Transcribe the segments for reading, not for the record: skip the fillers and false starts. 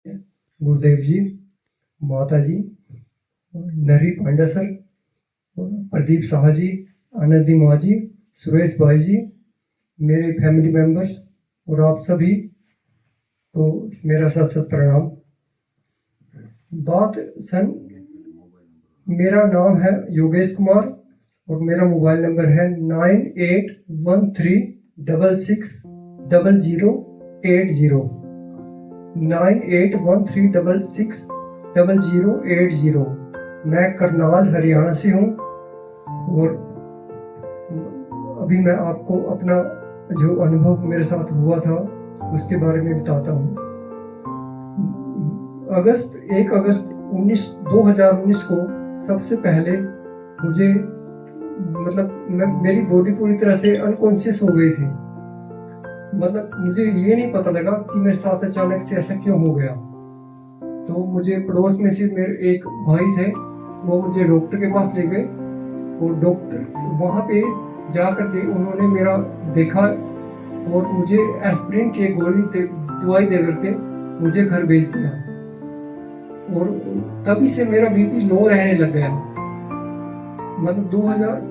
गुरुदेव जी, माता जी, नरी पांडा सर, प्रदीप साहा जी, आनंदी माँ जी, सुरेश भाई जी, मेरे फैमिली मेंबर्स और आप सभी को मेरा सत सत प्रणाम। बात सन, मेरा नाम है योगेश कुमार और मेरा मोबाइल नंबर है 9813660080 9813660080। मैं करनाल हरियाणा से हूँ और अभी मैं आपको अपना जो अनुभव मेरे साथ हुआ था उसके बारे में बताता हूँ। 1 अगस्त 2019 को सबसे पहले मुझे मेरी बॉडी पूरी तरह से अनकॉन्शियस हो गई थी। मुझे ये नहीं पता लगा कि मेरे साथ अचानक से ऐसा क्यों हो गया। तो मुझे पड़ोस में से मेरे एक भाई थे, वो मुझे डॉक्टर के पास ले गए और डॉक्टर वहाँ पे जाकर के उन्होंने मेरा देखा और मुझे एस्पिरिन की गोली दवाई दे करके मुझे घर भेज दिया और तभी से मेरा बीपी लो रहने लग गया। 2000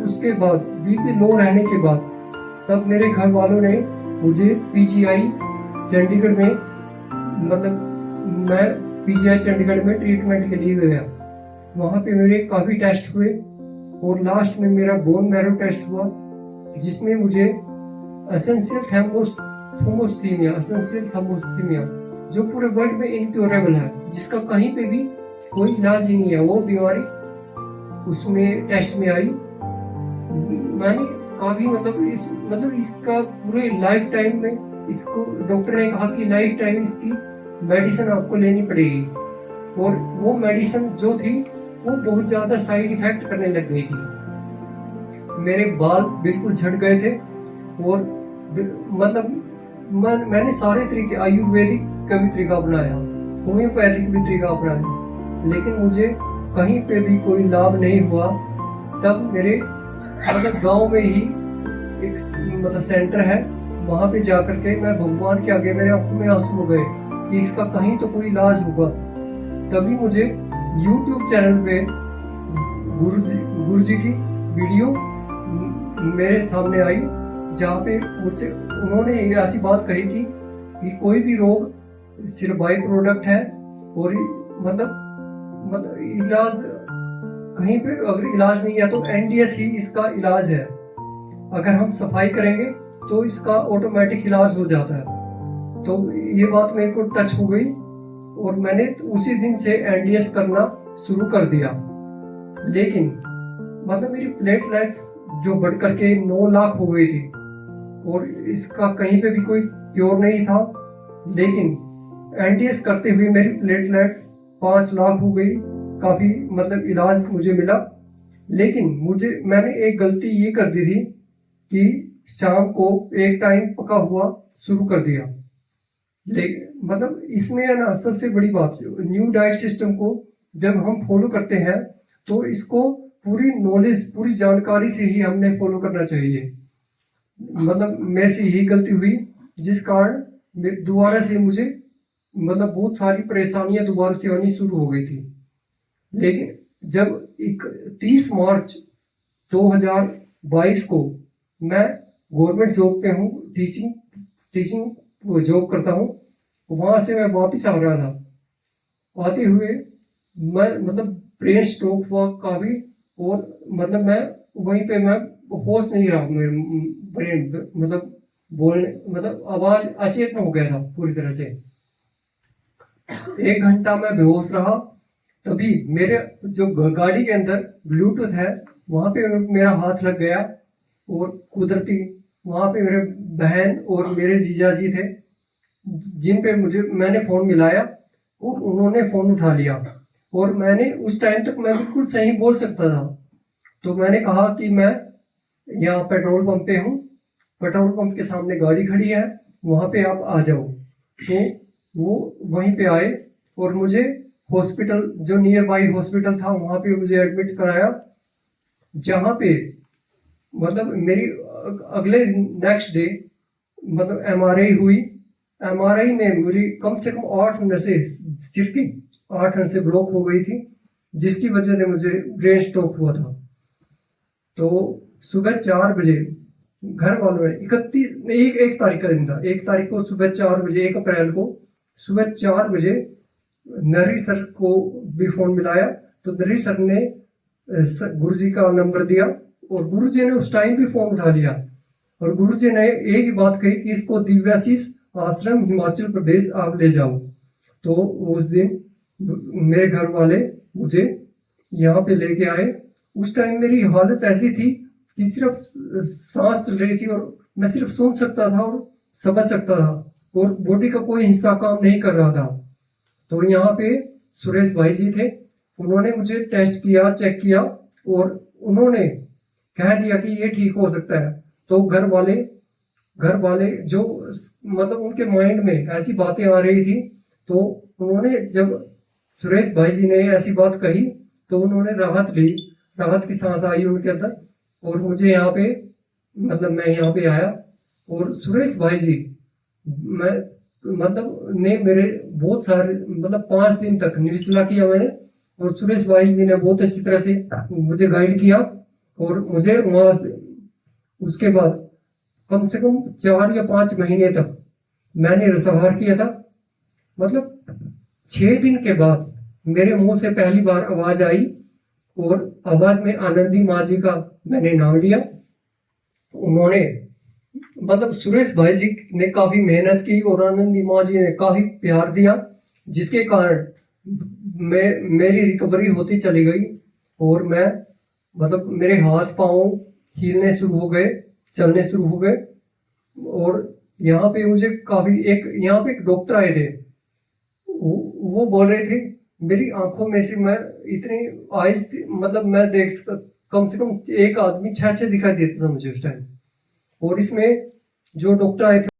उसके बाद बीपी लो रहने के बाद तब मेरे घर वालों ने मुझे पीजीआई चंडीगढ़ में मैं पीजीआई चंडीगढ़ में ट्रीटमेंट के लिए गया। वहाँ पे मेरे काफ़ी टेस्ट हुए और लास्ट में मेरा बोन मैरो टेस्ट हुआ जिसमें मुझे एसेंशियल थैलेसीमिया जो पूरे वर्ल्ड में इनक्योरेबल है, जिसका कहीं पे भी कोई इलाज ही नहीं है, वो बीमारी उसमें टेस्ट में आई। मैंने काफ़ी इसका पूरे लाइफ टाइम में इसको डॉक्टर ने कहा कि लाइफ टाइम इसकी मेडिसिन आपको लेनी पड़ेगी और वो मेडिसिन जो थी वो बहुत ज़्यादा साइड इफेक्ट करने लग गई थी। मेरे बाल बिल्कुल झड़ गए थे और मैंने सारे तरीके, आयुर्वेदिक का भी तरीका अपनाया, होम्योपैथिक भी तरीका अपनाया, लेकिन मुझे कहीं पे भी कोई लाभ नहीं हुआ। तब मेरे गांव में ही एक सेंटर है, वहाँ पे जाकर के मैं भगवान के आगे मेरे आंखों में आंसू हो गए कि इसका कहीं तो कोई इलाज होगा। तभी मुझे YouTube चैनल पे गुरु जी की वीडियो मेरे सामने आई, जहाँ पे उन्होंने ऐसी बात कही थी कि कोई भी रोग सिर्फ बाई प्रोडक्ट है और इलाज कहीं पे अगर इलाज नहीं है तो NDS ही इसका इलाज है। अगर हम सफाई करेंगे तो इसका ऑटोमेटिक इलाज हो जाता है। तो ये बात मेरे को टच हो गई और मैंने उसी दिन से NDS करना शुरू कर दिया। लेकिन मेरी प्लेटलेट्स जो बढ़ करके 9 लाख हो गई थी और इसका कहीं पे भी कोई क्योर नहीं था। लेकिन NDS करते हुए मेरी प्लेटलेट्स 5 लाख हो गई, काफ़ी इलाज मुझे मिला। लेकिन मैंने एक गलती ये कर दी थी कि शाम को एक टाइम पका हुआ शुरू कर दिया। इसमें है ना सबसे बड़ी बात, न्यू डाइट सिस्टम को जब हम फॉलो करते हैं तो इसको पूरी नॉलेज, पूरी जानकारी से ही हमने फॉलो करना चाहिए। मेरे से यही गलती हुई जिस कारण दोबारा से मुझे बहुत सारी परेशानियां दोबारा से आनी शुरू हो गई थी। लेकिन जब 30 मार्च 2022 को मैं गवर्नमेंट जॉब पे हूँ, टीचिंग जॉब करता हूँ, वहाँ से मैं वापस आ रहा था। आते हुए मैं ब्रेन स्ट्रोक हुआ काफ़ी और मैं वहीं पे मैं होश नहीं रहा, मेरे ब्रेन बोलने आवाज़ अचेतन हो गया था पूरी तरह से। 1 घंटा मैं बेहोश रहा। तभी मेरे जो गाड़ी के अंदर ब्लूटूथ है वहाँ पे मेरा हाथ लग गया और कुदरती वहाँ पे मेरे बहन और मेरे जीजा जी थे जिन पे मैंने फ़ोन मिलाया और उन्होंने फ़ोन उठा लिया और मैंने उस टाइम तक मैं बिल्कुल सही बोल सकता था। तो मैंने कहा कि मैं यहाँ पेट्रोल पंप पे हूँ, पेट्रोल पंप के सामने गाड़ी खड़ी है, वहाँ पे आप आ जाओ। तो वो वहीं पे आए और मुझे हॉस्पिटल, जो नियर बाई हॉस्पिटल था, वहाँ पे मुझे एडमिट कराया, जहाँ पे मेरी अगले नेक्स्ट डे MRI हुई। एमआरआई में मेरी कम से कम 8 नसें, सिर की 8 नसें ब्लॉक हो गई थी, जिसकी वजह से मुझे ब्रेन स्ट्रोक हुआ था। तो सुबह 4 बजे घर वालों ने 1 तारीख का दिन था, 1 तारीख को सुबह 4 बजे, 1 अप्रैल को सुबह 4 बजे नरी सर को भी फोन मिलाया। तो नरी सर ने गुरुजी का नंबर दिया और गुरुजी ने उस टाइम भी फोन उठा लिया और गुरुजी ने एक ही बात कही कि इसको दिव्याशीष आश्रम हिमाचल प्रदेश आप ले जाओ। तो उस दिन मेरे घर वाले मुझे यहाँ पे लेके आए। उस टाइम मेरी हालत ऐसी थी कि सिर्फ सांस चल रही थी और मैं सिर्फ सुन सकता था और समझ सकता था और बॉडी का कोई हिस्सा काम नहीं कर रहा था। तो यहाँ पे सुरेश भाई जी थे, उन्होंने मुझे टेस्ट किया, चेक किया और उन्होंने कह दिया कि ये ठीक हो सकता है। तो घर वाले जो मतलब उनके माइंड में ऐसी बातें आ रही थी, तो उन्होंने जब सुरेश भाई जी ने ऐसी बात कही तो उन्होंने राहत ली, राहत की सांस आई उनके अंदर और मुझे यहाँ पे मतलब मैं यहाँ पे आया और सुरेश भाई जी मैं मतलब ने मेरे बहुत सारे मतलब 5 दिन तक निर्जला किया मैंने और सुरेश भाई जी ने बहुत अच्छी तरह से मुझे गाइड किया और मुझे वहां से उसके बाद कम से कम 4 या 5 महीने तक मैंने रसाहार किया था। मतलब 6 दिन के बाद मेरे मुंह से पहली बार आवाज आई और आवाज में आनंदी माँ जी का मैंने नाम लिया। उन्होंने मतलब सुरेश भाई जी ने काफी मेहनत की और आनंदी माँ जी ने काफी प्यार दिया, जिसके कारण मेरी रिकवरी होती चली गई और मैं मतलब मेरे हाथ पांव हिलने शुरू हो गए, चलने शुरू हो गए। और यहाँ पे मुझे यहाँ पे एक डॉक्टर आए थे, वो बोल रहे थे मेरी आंखों में से मैं इतनी आइज मतलब मैं देख सकता, कम से कम एक आदमी 6 दिखाई देता था मुझे उस टाइम। और इसमें जो डॉक्टर आए थे